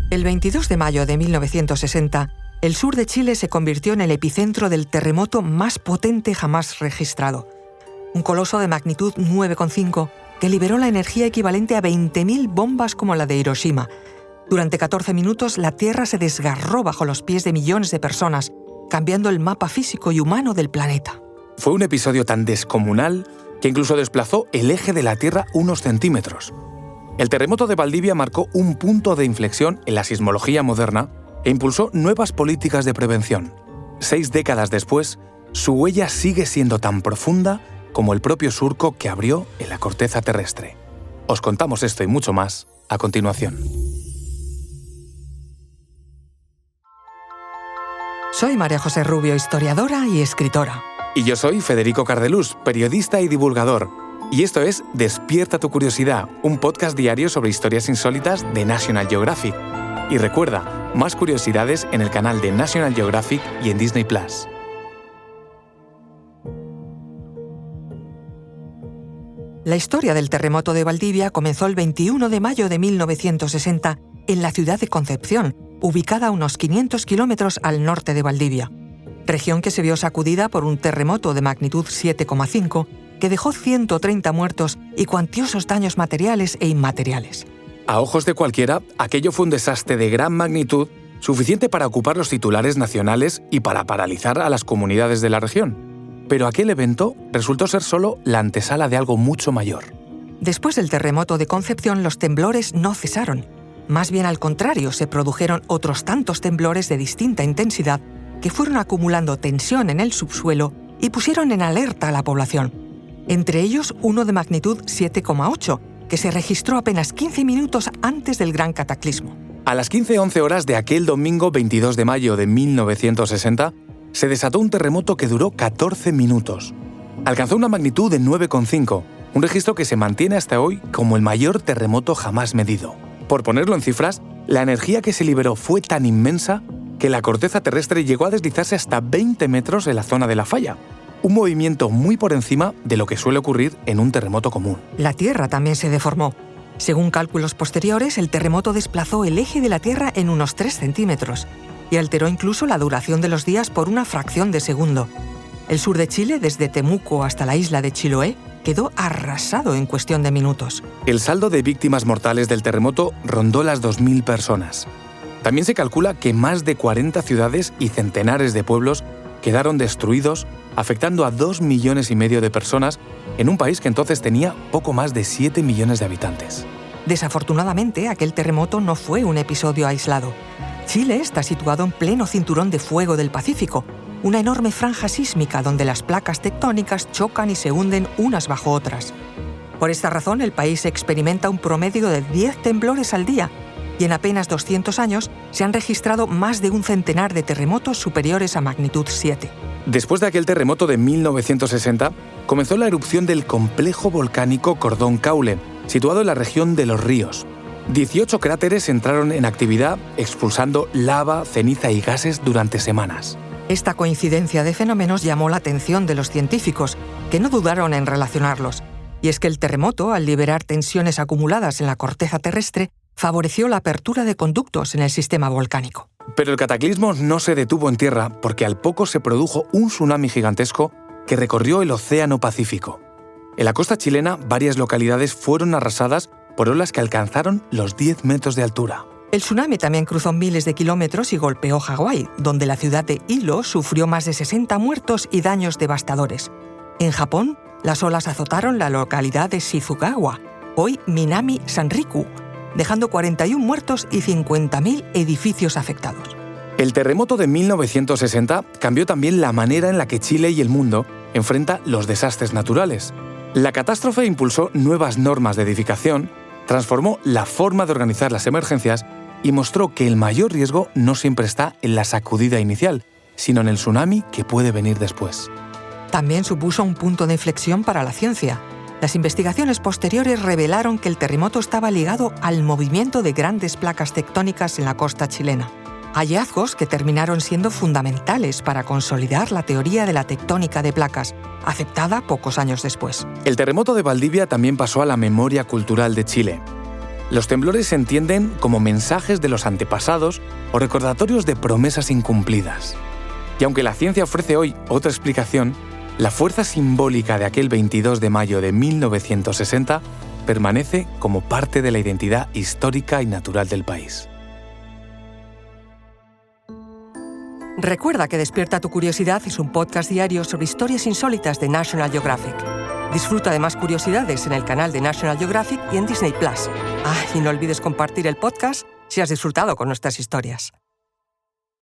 El 22 de mayo de 1960, el sur de Chile se convirtió en el epicentro del terremoto más potente jamás registrado. Un coloso de magnitud 9,5 que liberó la energía equivalente a 20.000 bombas como la de Hiroshima. Durante 14 minutos, la Tierra se desgarró bajo los pies de millones de personas, cambiando el mapa físico y humano del planeta. Fue un episodio tan descomunal que incluso desplazó el eje de la Tierra unos centímetros. El terremoto de Valdivia marcó un punto de inflexión en la sismología moderna e impulsó nuevas políticas de prevención. 6 décadas después, su huella sigue siendo tan profunda como el propio surco que abrió en la corteza terrestre. Os contamos esto y mucho más a continuación. Soy María José Rubio, historiadora y escritora. Y yo soy Federico Cardelús, periodista y divulgador. Y esto es Despierta tu curiosidad, un podcast diario sobre historias insólitas de National Geographic. Y recuerda, más curiosidades en el canal de National Geographic y en Disney+. La historia del terremoto de Valdivia comenzó el 21 de mayo de 1960 en la ciudad de Concepción, ubicada a unos 500 kilómetros al norte de Valdivia, región que se vio sacudida por un terremoto de magnitud 7,5 que dejó 130 muertos y cuantiosos daños materiales e inmateriales. A ojos de cualquiera, aquello fue un desastre de gran magnitud, suficiente para ocupar los titulares nacionales y para paralizar a las comunidades de la región. Pero aquel evento resultó ser solo la antesala de algo mucho mayor. Después del terremoto de Concepción, los temblores no cesaron. Más bien al contrario, se produjeron otros tantos temblores de distinta intensidad que fueron acumulando tensión en el subsuelo y pusieron en alerta a la población. Entre ellos, uno de magnitud 7,8, que se registró apenas 15 minutos antes del gran cataclismo. A las 15:11 horas de aquel domingo 22 de mayo de 1960, se desató un terremoto que duró 14 minutos. Alcanzó una magnitud de 9,5, un registro que se mantiene hasta hoy como el mayor terremoto jamás medido. Por ponerlo en cifras, la energía que se liberó fue tan inmensa que la corteza terrestre llegó a deslizarse hasta 20 metros en la zona de la falla. Un movimiento muy por encima de lo que suele ocurrir en un terremoto común. La Tierra también se deformó. Según cálculos posteriores, el terremoto desplazó el eje de la Tierra en unos 3 centímetros y alteró incluso la duración de los días por una fracción de segundo. El sur de Chile, desde Temuco hasta la isla de Chiloé, quedó arrasado en cuestión de minutos. El saldo de víctimas mortales del terremoto rondó las 2.000 personas. También se calcula que más de 40 ciudades y centenares de pueblos quedaron destruidos, afectando a 2,5 millones de personas en un país que entonces tenía poco más de 7 millones de habitantes. Desafortunadamente, aquel terremoto no fue un episodio aislado. Chile está situado en pleno cinturón de fuego del Pacífico, una enorme franja sísmica donde las placas tectónicas chocan y se hunden unas bajo otras. Por esta razón, el país experimenta un promedio de 10 temblores al día, y en apenas 200 años se han registrado más de un centenar de terremotos superiores a magnitud 7. Después de aquel terremoto de 1960, comenzó la erupción del complejo volcánico Cordón Caule, situado en la región de Los Ríos. 18 cráteres entraron en actividad, expulsando lava, ceniza y gases durante semanas. Esta coincidencia de fenómenos llamó la atención de los científicos, que no dudaron en relacionarlos. Y es que el terremoto, al liberar tensiones acumuladas en la corteza terrestre, favoreció la apertura de conductos en el sistema volcánico. Pero el cataclismo no se detuvo en tierra porque al poco se produjo un tsunami gigantesco que recorrió el Océano Pacífico. En la costa chilena, varias localidades fueron arrasadas por olas que alcanzaron los 10 metros de altura. El tsunami también cruzó miles de kilómetros y golpeó Hawái, donde la ciudad de Hilo sufrió más de 60 muertos y daños devastadores. En Japón, las olas azotaron la localidad de Shizugawa, hoy Minami Sanriku, dejando 41 muertos y 50.000 edificios afectados. El terremoto de 1960 cambió también la manera en la que Chile y el mundo enfrenta los desastres naturales. La catástrofe impulsó nuevas normas de edificación, transformó la forma de organizar las emergencias y mostró que el mayor riesgo no siempre está en la sacudida inicial, sino en el tsunami que puede venir después. También supuso un punto de inflexión para la ciencia. Las investigaciones posteriores revelaron que el terremoto estaba ligado al movimiento de grandes placas tectónicas en la costa chilena. Hallazgos que terminaron siendo fundamentales para consolidar la teoría de la tectónica de placas, aceptada pocos años después. El terremoto de Valdivia también pasó a la memoria cultural de Chile. Los temblores se entienden como mensajes de los antepasados o recordatorios de promesas incumplidas. Y aunque la ciencia ofrece hoy otra explicación, la fuerza simbólica de aquel 22 de mayo de 1960 permanece como parte de la identidad histórica y natural del país. Recuerda que Despierta tu Curiosidad es un podcast diario sobre historias insólitas de National Geographic. Disfruta de más curiosidades en el canal de National Geographic y en Disney+. Y no olvides compartir el podcast si has disfrutado con nuestras historias.